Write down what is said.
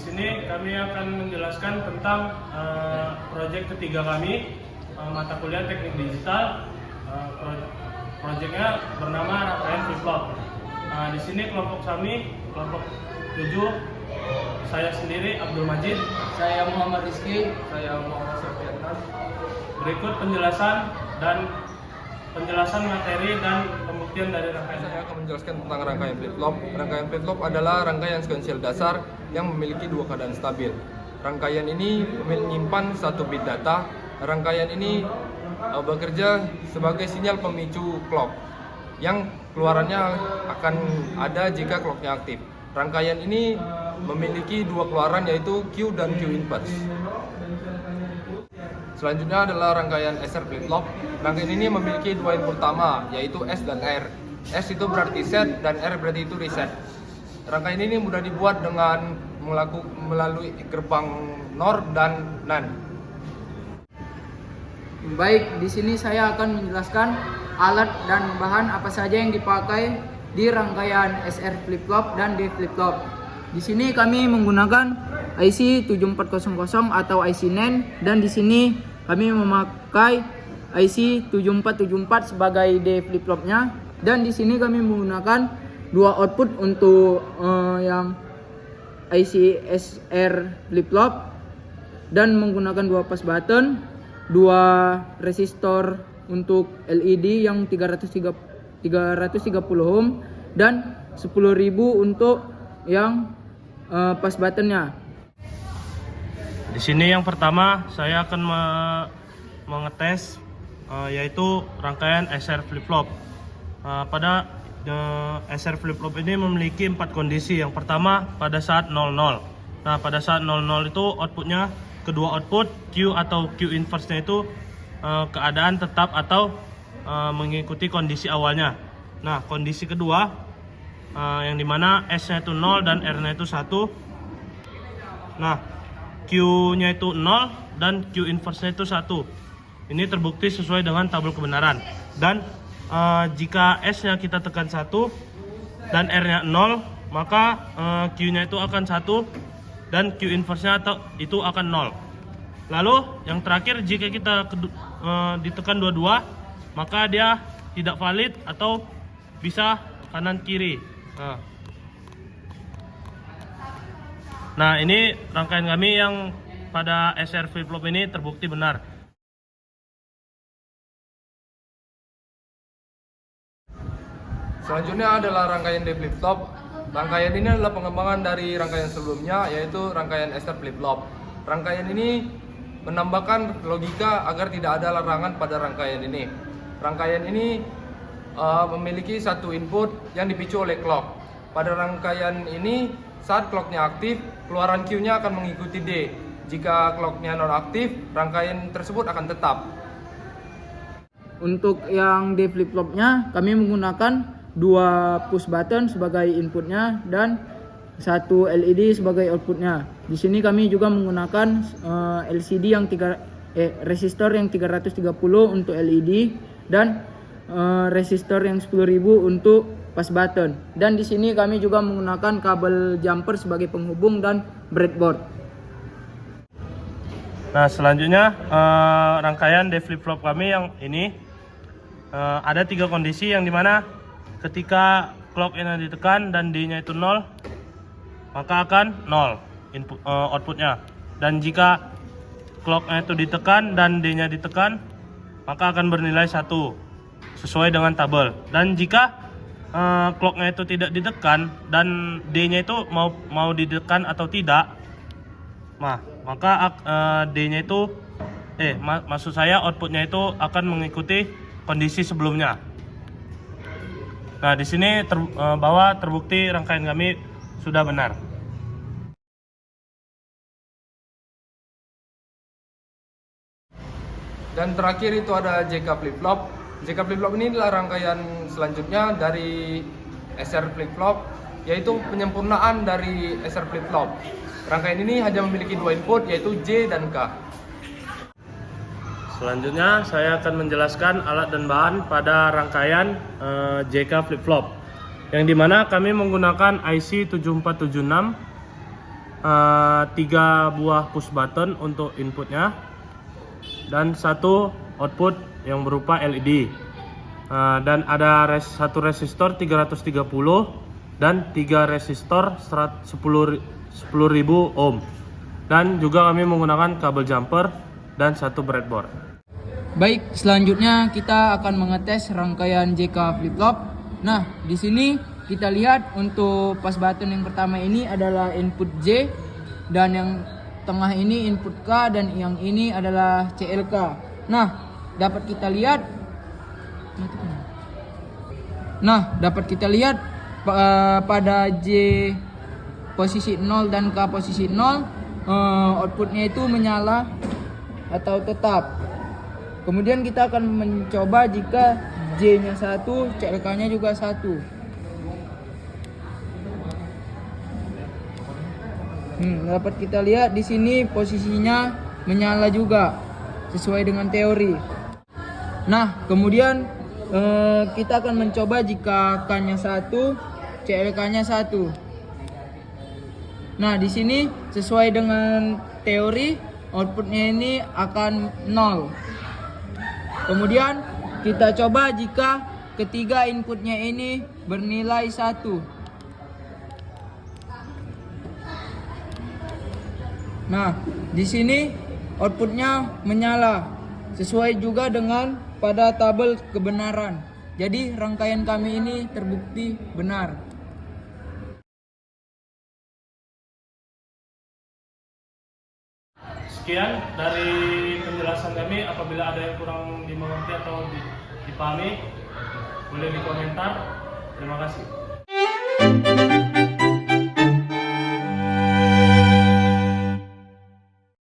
Di sini kami akan menjelaskan tentang proyek ketiga kami, mata kuliah teknik digital. Proyeknya bernama rangkaian flip-flop. Di sini kelompok kami, kelompok 7, saya sendiri Abdul Majid, Saya Muhammad Rizky. Saya Muhammad Sofyan. berikut penjelasan materi dan pembuktian dari rangkaian. Saya akan menjelaskan tentang rangkaian flip-flop. Rangkaian flip-flop adalah rangkaian sekuensial dasar yang memiliki dua keadaan stabil. Rangkaian ini menyimpan satu bit data. Rangkaian ini bekerja sebagai sinyal pemicu clock yang keluarannya akan ada jika clocknya aktif. Rangkaian ini memiliki dua keluaran yaitu Q dan Q inverse. Selanjutnya adalah rangkaian SR flip-flop. Rangkaian ini memiliki dua input utama yaitu S dan R. S itu berarti set dan R berarti itu reset. Rangkaian ini mudah dibuat dengan melalui gerbang NOR dan NAND. Baik, di sini saya akan menjelaskan alat dan bahan apa saja yang dipakai di rangkaian SR flip-flop dan D flip-flop. Di sini kami menggunakan IC 7400 atau IC NAND, dan di sini kami memakai IC 7474 sebagai D flip-flopnya, dan di sini kami menggunakan dua output untuk yang IC SR flip-flop dan menggunakan dua pas button, dua resistor untuk LED yang 330 ohm dan 10.000 untuk yang pas buttonnya. Di sini yang pertama saya akan mengetes yaitu rangkaian SR flip-flop. Pada SR flip-flop ini memiliki 4 kondisi. Yang pertama pada saat 00. Nah, pada saat 00 itu outputnya, kedua output Q atau Q inverse-nya itu keadaan tetap atau mengikuti kondisi awalnya. Nah, kondisi kedua yang dimana S-nya itu 0 dan R-nya itu 1. Nah, Q-nya itu 0 dan Q inverse-nya itu 1. Ini terbukti sesuai dengan tabel kebenaran. Dan jika S-nya kita tekan 1 dan R-nya 0, maka Q-nya itu akan 1 dan Q inverse-nya itu akan 0. Lalu yang terakhir, jika kita ditekan dua-dua, maka dia tidak valid atau bisa kanan kiri. Nah, ini rangkaian kami yang pada SR flip-flop ini terbukti benar. Selanjutnya adalah rangkaian D flip-flop. Rangkaian ini adalah pengembangan dari rangkaian sebelumnya yaitu rangkaian SR flip-flop. Rangkaian ini menambahkan logika agar tidak ada larangan pada rangkaian ini. Rangkaian ini memiliki satu input yang dipicu oleh clock. Pada rangkaian ini, saat clocknya aktif, keluaran Q-nya akan mengikuti D. Jika clocknya non aktif, rangkaian tersebut akan tetap. Untuk yang D flip-flopnya kami menggunakan dua push button sebagai inputnya dan satu LED sebagai outputnya. Di sini kami juga menggunakan LCD yang resistor yang 330 untuk LED dan resistor yang 10.000 untuk pas button. Dan di sini kami juga menggunakan kabel jumper sebagai penghubung dan breadboard. Nah, selanjutnya rangkaian D flip-flop kami yang ini ada 3 kondisi yang dimana ketika clock-nya ditekan dan D-nya itu 0, maka akan 0 input outputnya. Dan jika clock-nya itu ditekan dan D-nya ditekan, maka akan bernilai 1 sesuai dengan tabel. Dan jika clock-nya itu tidak ditekan dan D-nya itu mau ditekan atau tidak, maka D-nya itu maksud saya outputnya itu akan mengikuti kondisi sebelumnya. Nah, di sini bahwa terbukti rangkaian kami sudah benar. Dan terakhir itu ada JK flip-flop. JK flip-flop ini adalah rangkaian selanjutnya dari SR flip-flop, yaitu penyempurnaan dari SR flip-flop. Rangkaian ini hanya memiliki dua input yaitu J dan K. Selanjutnya saya akan menjelaskan alat dan bahan pada rangkaian JK flip-flop, yang dimana kami menggunakan IC 7476 3 buah push button untuk inputnya, dan 1 output yang berupa LED. Dan ada satu resistor 330 dan 3 resistor 10.000 ohm. Dan juga kami menggunakan kabel jumper dan 1 breadboard. Baik, selanjutnya kita akan mengetes rangkaian JK flip flop. Nah, di sini kita lihat untuk push button yang pertama ini adalah input J, dan yang tengah ini input K, dan yang ini adalah CLK. Nah, dapat kita lihat pada J posisi 0 dan K posisi 0, outputnya itu menyala atau tetap. Kemudian kita akan mencoba jika J-nya 1, CLK-nya juga 1. Dapat kita lihat di sini posisinya menyala juga sesuai dengan teori. Nah, kemudian kita akan mencoba jika K-nya 1, CLK-nya 1. Nah, di sini sesuai dengan teori outputnya ini akan 0. Kemudian kita coba jika ketiga inputnya ini bernilai 1. Nah, di sini outputnya menyala sesuai juga dengan pada tabel kebenaran. Jadi rangkaian kami ini terbukti benar. Sekian dari penjelasan kami. Apabila ada yang kurang dimengerti atau dipahami, boleh di komentar. Terima kasih.